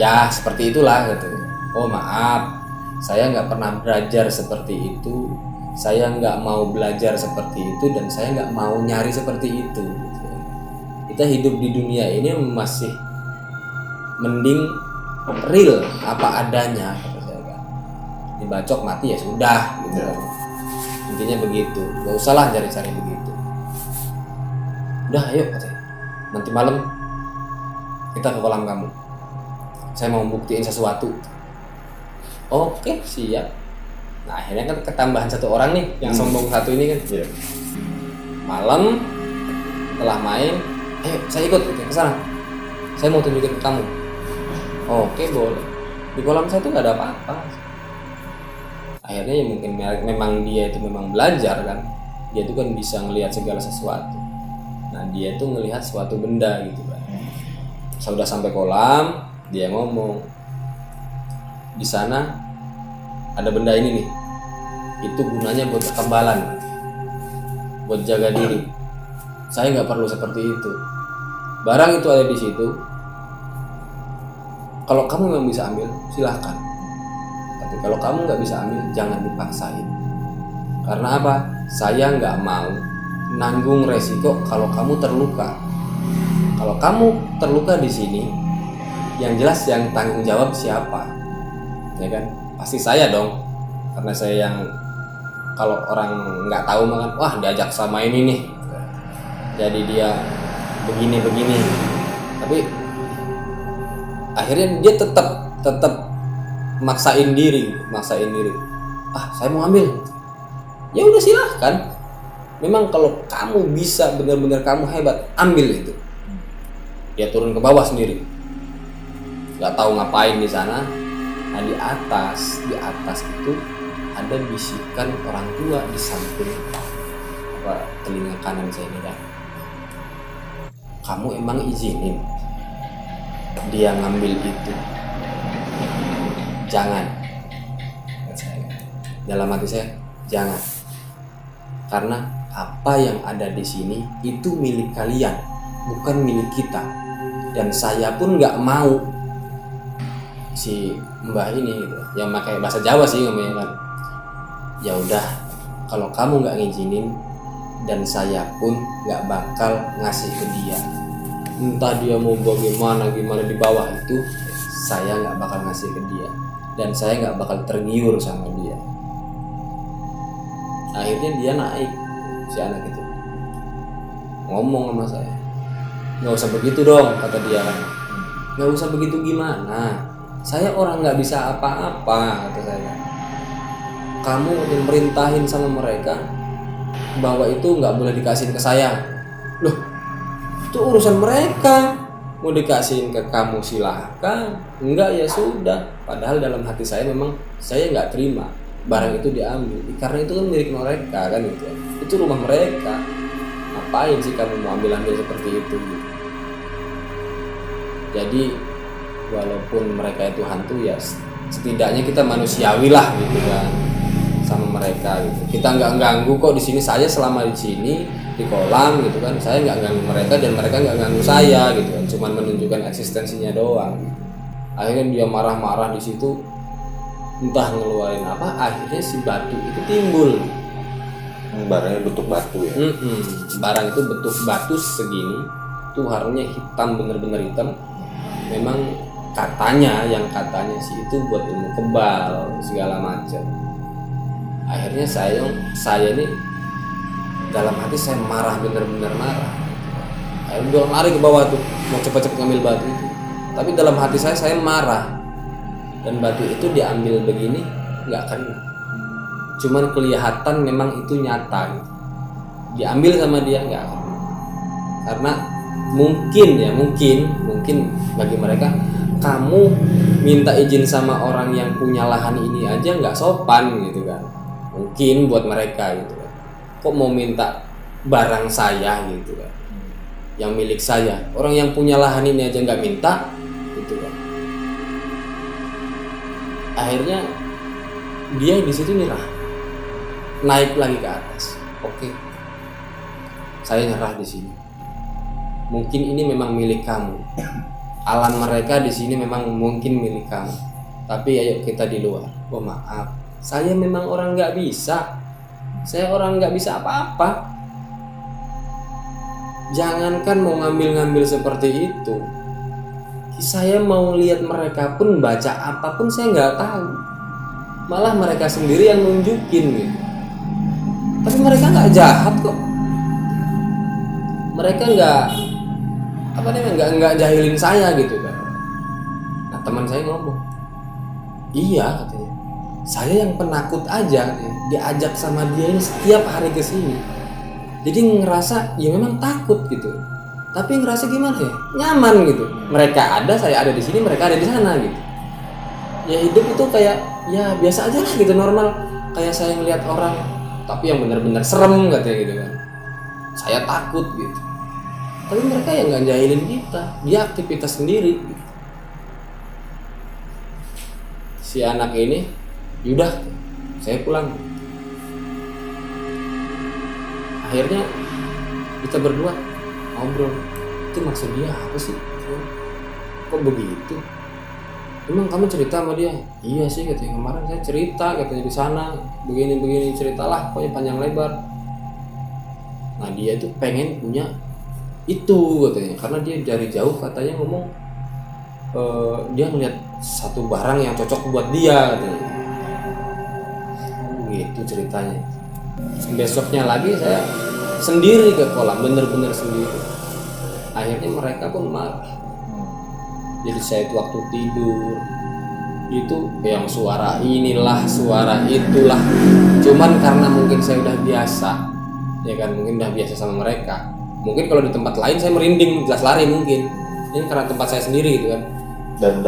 Ya seperti itulah gitu. Oh maaf, saya nggak pernah belajar seperti itu, saya nggak mau belajar seperti itu, dan saya nggak mau nyari seperti itu. Kita hidup di dunia ini masih mending real apa adanya. Dibacok mati ya sudah gitu. Intinya begitu, nggak usahlah cari-cari begitu. Udah ayo katanya, nanti malam kita ke kolam kamu, saya mau buktiin sesuatu. Oke siap. Nah akhirnya kan ketambahan 1 orang nih yang sombong satu ini kan. Malam setelah main, ayo saya ikut ke sana, saya mau tunjukin ke kamu. Oke boleh. Di kolam saya tuh nggak ada apa-apa. Akhirnya ya mungkin memang dia itu memang belajar kan, dia itu kan bisa ngelihat segala sesuatu. Nah dia itu ngelihat suatu benda gitu kan. Sudah sampai kolam, dia ngomong, di sana ada benda ini nih, itu gunanya buat kekebalan, buat jaga diri. Saya nggak perlu seperti itu. Barang itu ada di situ. Kalau kamu memang bisa ambil, silahkan. Tapi kalau kamu nggak bisa ambil, jangan dipaksain. Karena apa? Saya nggak mau nanggung resiko kalau kamu terluka. Kalau kamu terluka di sini, yang jelas yang tanggung jawab siapa? Ya kan? Pasti saya dong, karena saya yang kalau orang nggak tahu mah kan, wah diajak sama ini nih, jadi dia begini. Tapi akhirnya dia tetap maksain diri. Saya mau ambil. Ya udah silahkan. Memang kalau kamu bisa benar-benar kamu hebat, ambil itu. Dia turun ke bawah sendiri. Nggak tahu ngapain di sana. Nah di atas itu ada bisikan orang tua di samping telinga kanan saya ini kan. Kamu emang izinin dia ngambil itu? Jangan. Dalam hati saya, jangan. Karena apa yang ada di sini itu milik kalian, bukan milik kita. Dan saya pun nggak mau si mbah ini gitu, yang pakai bahasa Jawa sih ngomongnya kan. Ya udah, kalau kamu nggak ngizinin dan saya pun nggak bakal ngasih ke dia. Entah dia mau bagaimana di bawah itu, saya nggak bakal ngasih ke dia dan saya nggak bakal tergiur sama dia. Akhirnya dia naik, si anak itu ngomong sama saya, nggak usah begitu dong, kata dia kan. Nggak usah begitu gimana? Saya orang nggak bisa apa-apa, kata saya. Kamu merintahin sama mereka bahwa itu nggak boleh dikasihin ke saya. Loh, itu urusan mereka. Mau dikasihin ke kamu silahkan, enggak ya sudah. Padahal dalam hati saya memang saya nggak terima barang itu diambil, karena itu kan milik mereka kan, itu rumah mereka. Ngapain sih kamu mau ambil seperti itu gitu. Jadi walaupun mereka itu hantu, ya setidaknya kita manusiawi lah gitu kan sama mereka gitu. Kita nggak ganggu kok di sini. Saya selama di sini di kolam gitu kan, saya nggak ganggu mereka dan mereka nggak ganggu saya gitu kan. Cuman menunjukkan eksistensinya doang. Akhirnya dia marah-marah di situ, entah ngeluarin apa. Akhirnya si batu itu timbul. Barangnya bentuk batu ya. Barang itu bentuk batu segini, tuh warnanya hitam, bener-bener hitam. Memang katanya sih itu buat ilmu kebal segala macam. Akhirnya saya ini dalam hati saya marah, bener-bener marah. Akhirnya dia lari ke bawah tuh, mau cepet-cepet ngambil batu itu. Tapi dalam hati saya marah. Dan batu itu diambil begini nggak kena. Cuman kelihatan memang itu nyata gitu. Diambil sama dia nggak kena. Karena mungkin bagi mereka, kamu minta izin sama orang yang punya lahan ini aja nggak sopan gitu kan. Mungkin buat mereka gitu kan. Kok mau minta barang saya gitu kan, yang milik saya. Orang yang punya lahan ini aja nggak minta gitu kan. Akhirnya dia di situ nyerah, naik lagi ke atas. Oke, saya nyerah di sini. Mungkin ini memang milik kamu. Alam mereka di sini memang mungkin milik kamu. Tapi ayo kita di luar. Oh maaf, saya memang orang nggak bisa. Saya orang nggak bisa apa-apa. Jangankan mau ngambil-ngambil seperti itu, saya mau lihat mereka pun baca apapun saya nggak tahu. Malah mereka sendiri yang nunjukin gitu. Tapi mereka nggak jahat kok. Mereka nggak jahilin saya gitu kan. Nah teman saya ngomong, iya katanya, saya yang penakut aja katanya. Diajak sama dia ini setiap hari ke sini. Jadi ngerasa ya memang takut gitu. Tapi ngerasa gimana ya? Nyaman gitu. Mereka ada, saya ada di sini, mereka ada di sana gitu. Ya hidup itu kayak ya biasa aja lah gitu, normal. Kayak saya ngelihat orang tapi yang benar-benar serem katanya gitu kan. Saya takut gitu. Tapi mereka yang nggak jahilin kita, dia aktivitas sendiri gitu. Si anak ini, yaudah saya pulang. Akhirnya kita berdua ngobrol, itu maksud dia apa sih? Kok begitu? Emang kamu cerita sama dia? Iya sih katanya, kemarin saya cerita katanya di sana begini ceritalah, pokoknya panjang lebar. Nah dia tuh pengen punya itu katanya, karena dia dari jauh katanya ngomong dia ngeliat satu barang yang cocok buat dia katanya. Gitu ceritanya. Besoknya lagi saya sendiri ke kolam, bener-bener sendiri. Akhirnya mereka pun marah. Jadi saya itu waktu tidur itu yang suara inilah, suara itulah. Cuman karena mungkin saya udah biasa, ya kan, mungkin udah biasa sama mereka. Mungkin kalau di tempat lain saya merinding, jelas lari mungkin. Ini karena tempat saya sendiri gitu kan. Dan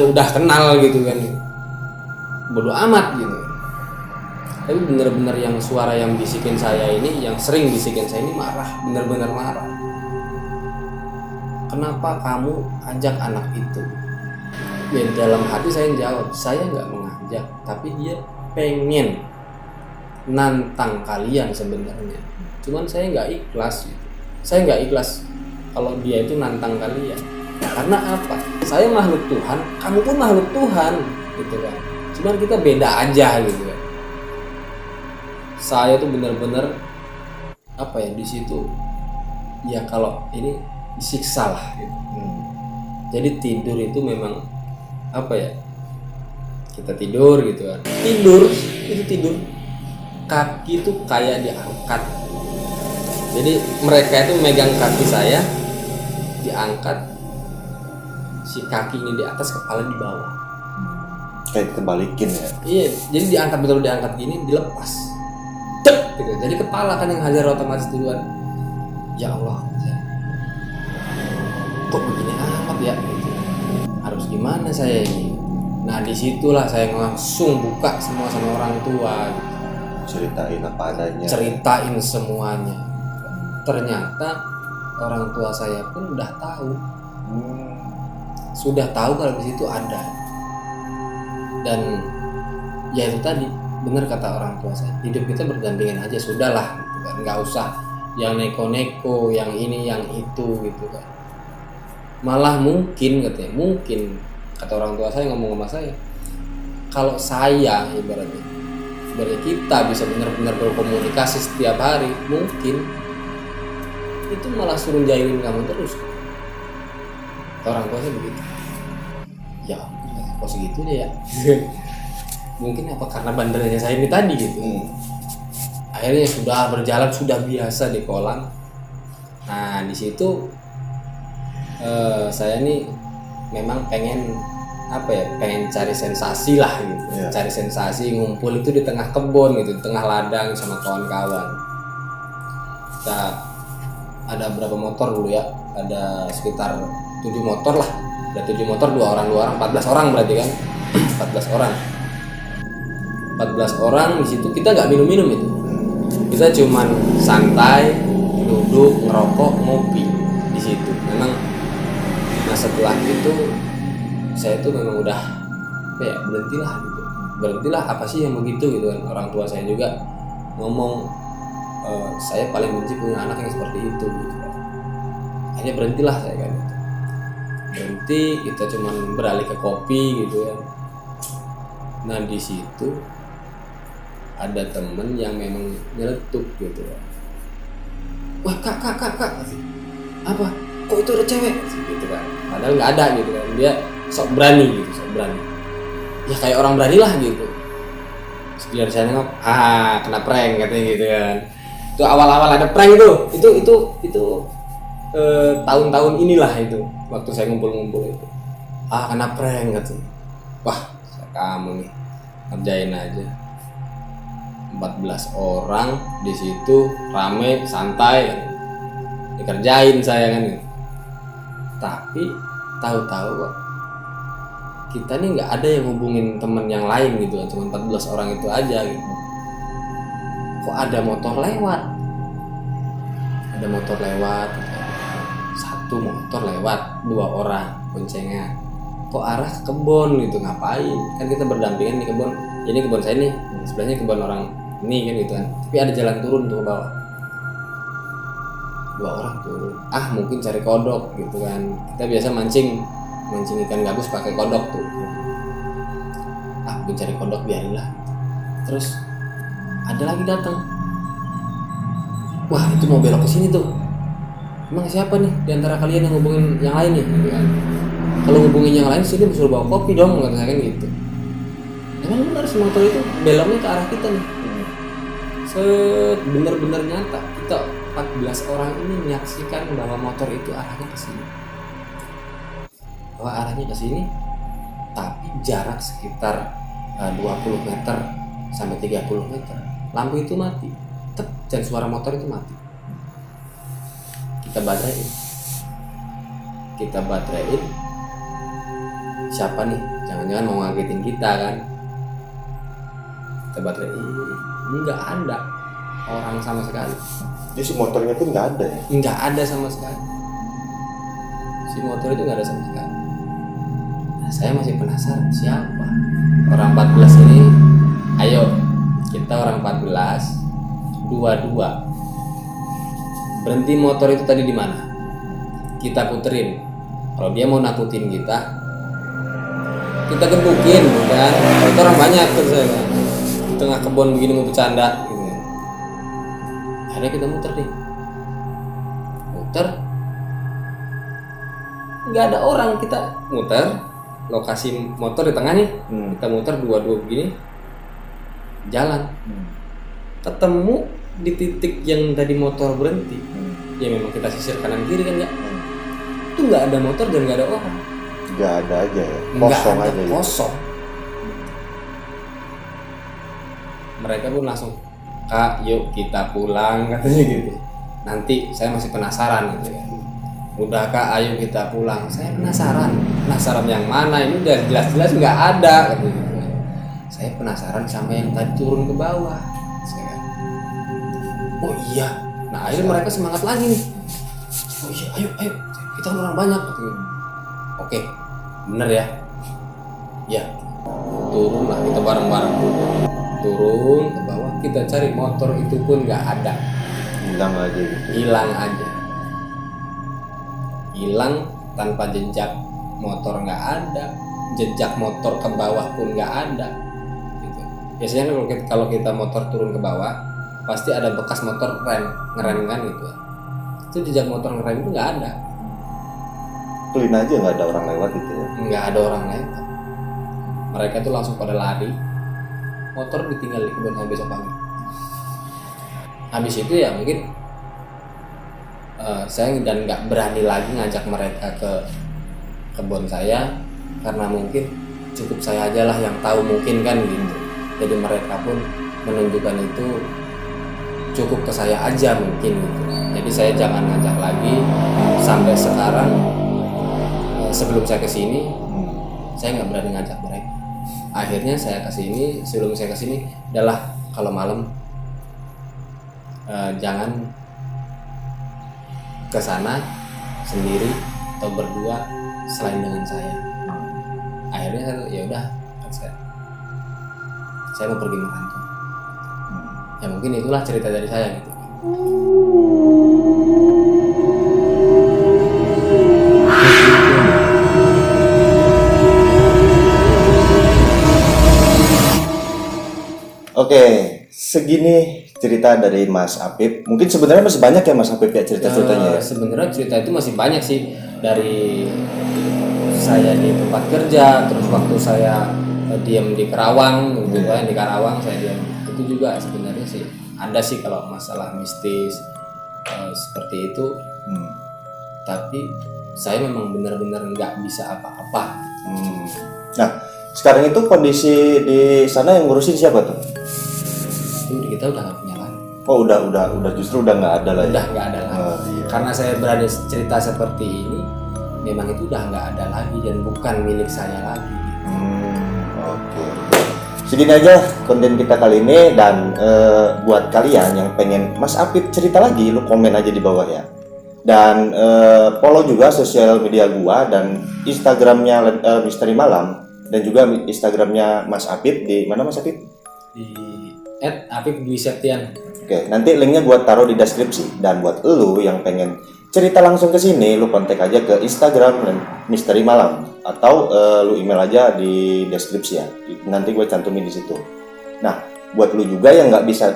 udah kenal gitu kan. Bodoh amat gitu. Tapi bener-bener yang suara yang bisikin saya ini, yang sering bisikin saya ini marah, bener-bener marah. Kenapa kamu ajak anak itu? Ya dalam hati saya jawab, saya nggak mengajak, tapi dia pengen nantang kalian sebenarnya. Cuman saya nggak ikhlas gitu. Saya nggak ikhlas kalau dia itu nantang kalian. Karena apa? Saya makhluk Tuhan, kamu pun makhluk Tuhan, gitu kan. Cuman kita beda aja gitu kan. Saya tuh benar-benar apa ya di situ ya kalau ini disiksa lah gitu. Jadi tidur itu memang apa ya, kita tidur gitu kan, tidur kaki itu kayak diangkat. Jadi mereka itu megang kaki saya, diangkat, si kaki ini di atas, kepala di bawah, kayak dikebalikin ya. iya, jadi diangkat, betul diangkat gini, dilepas cek gitu. Jadi kepala kan yang hajar otomatis duluan. Ya Allah, kok begini amat ya gitu. Harus gimana saya ini? Nah disitulah saya langsung buka semua sama orang tua gitu. Ceritain apa adanya, Ceritain semuanya. Ternyata orang tua saya pun udah tahu, sudah tahu kalau di situ ada. Dan ya itu tadi, benar kata orang tua saya, hidup kita berdampingan aja, sudahlah gitu kan. Nggak usah yang neko-neko, yang ini yang itu gitu kan. Malah mungkin katanya, mungkin kata orang tua saya ngomong sama saya, kalau saya ibaratnya kita bisa benar-benar berkomunikasi setiap hari, mungkin itu malah suruh jahilin kamu terus. Orang tua saya begitu. Ya kok segitunya ya. Mungkin apa karena bandelnya saya ini tadi gitu. Akhirnya sudah berjalan, sudah biasa di kolam. Nah di situ saya nih memang pengen apa ya, pengen cari sensasi lah gitu. Cari sensasi, ngumpul itu di tengah kebun gitu, di tengah ladang sama kawan-kawan. Kita ada berapa motor dulu ya, ada sekitar 7 motor lah, ada 7 motor, 2 orang 14 orang berarti kan. 14 orang di situ. Kita nggak minum itu, kita cuman santai, duduk, ngerokok, ngopi di situ memang. Nah setelah itu saya tuh memang udah kayak berhentilah apa sih yang begitu gitu kan. Orang tua saya juga ngomong, saya paling benci punya anak yang seperti itu gitu kan. Akhirnya berhentilah saya kan gitu. Berhenti, kita cuman beralih ke kopi gitu kan. Nah di situ ada temen yang memang nyeletuk gitu kan. Wah kak apa, kok itu ada cewek gitu kan. Padahal nggak ada gitu kan. Dia sok berani. Ya kayak orang berani lah gitu. Sekitar saya nengok, kena prank katanya gitu kan. Itu awal-awal ada prank itu tahun-tahun inilah itu, waktu saya ngumpul-ngumpul itu. Kena prank katanya. Wah, kamu nih ngerjain aja. 14 orang di situ rame santai kan. Dikerjain saya kan gitu. Tapi tahu-tahu kok kita nih nggak ada yang hubungin temen yang lain gitu kan, cuma 14 orang itu aja gitu. Kok ada motor lewat, satu motor lewat, 2 orang boncengan. Kok arah ke kebun gitu, ngapain? Kan kita berdampingan di kebun. Ini kebun saya nih, sebelahnya kebun orang ini kan gitu kan. Tapi ada jalan turun tuh ke bawah. 2 orang turun. Mungkin cari kodok gitu kan. Kita biasa mancing ikan gabus pakai kodok tuh. Mungkin cari kodok, biarinlah. Terus ada lagi datang. Wah, itu mau belok ke sini tuh. Emang siapa nih di antara kalian yang ngubungin yang lain nih? Gitu kan. Kalau ngubungin yang lain sini disuruh bawa kopi dong, kata saya kan gitu. Emang benar si motor itu beloknya ke arah kita nih. bener-bener nyata. Kita 14 orang ini menyaksikan bahwa motor itu arahnya ke sini. Tapi jarak sekitar 20 meter sampai 30 meter. Lampu itu mati. Dan suara motor itu mati. Kita baterai. Siapa nih? Jangan-jangan mau ngagetin kita kan? Kita baterai. Ini nggak ada orang sama sekali. Jadi si motornya tuh nggak ada ya? Nggak ada sama sekali. Si motor itu nggak ada sama sekali. Nah, saya masih penasaran siapa orang 14 ini. Ayo, kita orang 14 dua-dua. Berhenti motor itu tadi di mana? Kita puterin. Kalau dia mau nakutin kita gebukin kan. Itu orang banyak tuh saya kan. Di tengah kebun begini mau bercanda gitu. Akhirnya kita muter. Nggak ada orang, kita muter. Lokasi motor di tengah nih. Kita muter dua-dua begini. Jalan. Ketemu di titik yang tadi motor berhenti. Ya memang kita sisir kanan kiri kan nggak. Itu nggak ada motor dan nggak ada orang. Nggak ada aja ya, kosong aja ya. Kosong. Mereka pun langsung, "Kak, yuk kita pulang," katanya gitu. Nanti saya masih penasaran gitu ya. "Udah Kak, ayo kita pulang." Saya penasaran yang mana, ini udah jelas-jelas nggak ada katanya. Saya penasaran sama yang tadi turun ke bawah. Oh iya, nah akhirnya mereka semangat lagi nih. Oh iya, ayo, kita orang banyak katanya. Oke, bener ya. Ya, turun lah kita bareng-bareng. Turun ke bawah, kita cari motor itu pun nggak ada. Hilang aja gitu. Hilang tanpa jejak motor nggak ada. Jejak motor ke bawah pun nggak ada. Gitu. Biasanya kalau kita motor turun ke bawah, pasti ada bekas motor ngerem kan gitu. Itu jejak motor ngerem itu nggak ada. Clean aja, nggak ada orang lewat gitu ya? Nggak ada orang lewat. Mereka tuh langsung pada lari. Motor ditinggal di kebun sampai besok pagi. Habis itu ya mungkin saya dan nggak berani lagi ngajak mereka ke kebun saya, karena mungkin cukup saya aja lah yang tahu mungkin kan gitu. Jadi mereka pun menunjukkan itu cukup ke saya aja mungkin gitu. Jadi saya jangan ngajak lagi. Sampai sekarang sebelum saya kesini saya nggak berani ngajak mereka. Akhirnya saya kesini, sebelum saya kesini adalah kalau malam jangan ke sana sendiri atau berdua selain dengan saya. Akhirnya ya udah, saya mau pergi merantau. Ya mungkin itulah cerita dari saya gitu. Oke, segini cerita dari Mas Apip. Mungkin sebenarnya masih banyak ya Mas Apip ya cerita-ceritanya ya? Sebenarnya cerita itu masih banyak sih. Dari saya di tempat kerja, terus waktu saya diam di Karawang gitu kan, di Karawang saya diam. Itu juga sebenarnya sih ada sih kalau masalah mistis seperti itu. Tapi saya memang benar-benar nggak bisa apa-apa. Nah, sekarang itu kondisi di sana yang ngurusin siapa tuh? Itu kita udah nggak punya lagi. Oh, udah justru udah nggak ada lah ya? Udah nggak ada lagi. Iya. Karena saya berani cerita seperti ini, memang itu udah nggak ada lagi dan bukan milik saya lagi. Oke. Segini aja konten kita kali ini, dan buat kalian yang pengen Mas Apip cerita lagi, lu komen aja di bawah ya. Dan follow juga sosial media gua dan Instagramnya Misteri Malam, dan juga Instagramnya Mas Apip. Di mana Mas Apip? Di @apip_dwi_septian. Oke, nanti linknya gua taruh di deskripsi. Dan buat lu yang pengen cerita langsung ke sini, lu kontak aja ke Instagram Misteri Malam, atau lu email aja di deskripsi ya. Nanti gue cantumin di situ. Nah, buat lu juga yang nggak bisa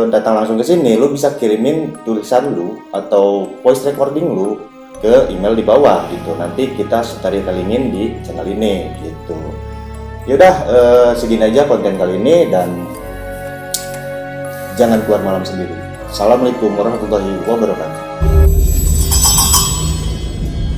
datang langsung ke sini, lu bisa kirimin tulisan lu atau voice recording lu ke email di bawah gitu. Nanti kita storytellingin di channel ini gitu. Yaudah, segini aja konten kali ini, dan jangan keluar malam sendiri. Assalamualaikum warahmatullahi wabarakatuh.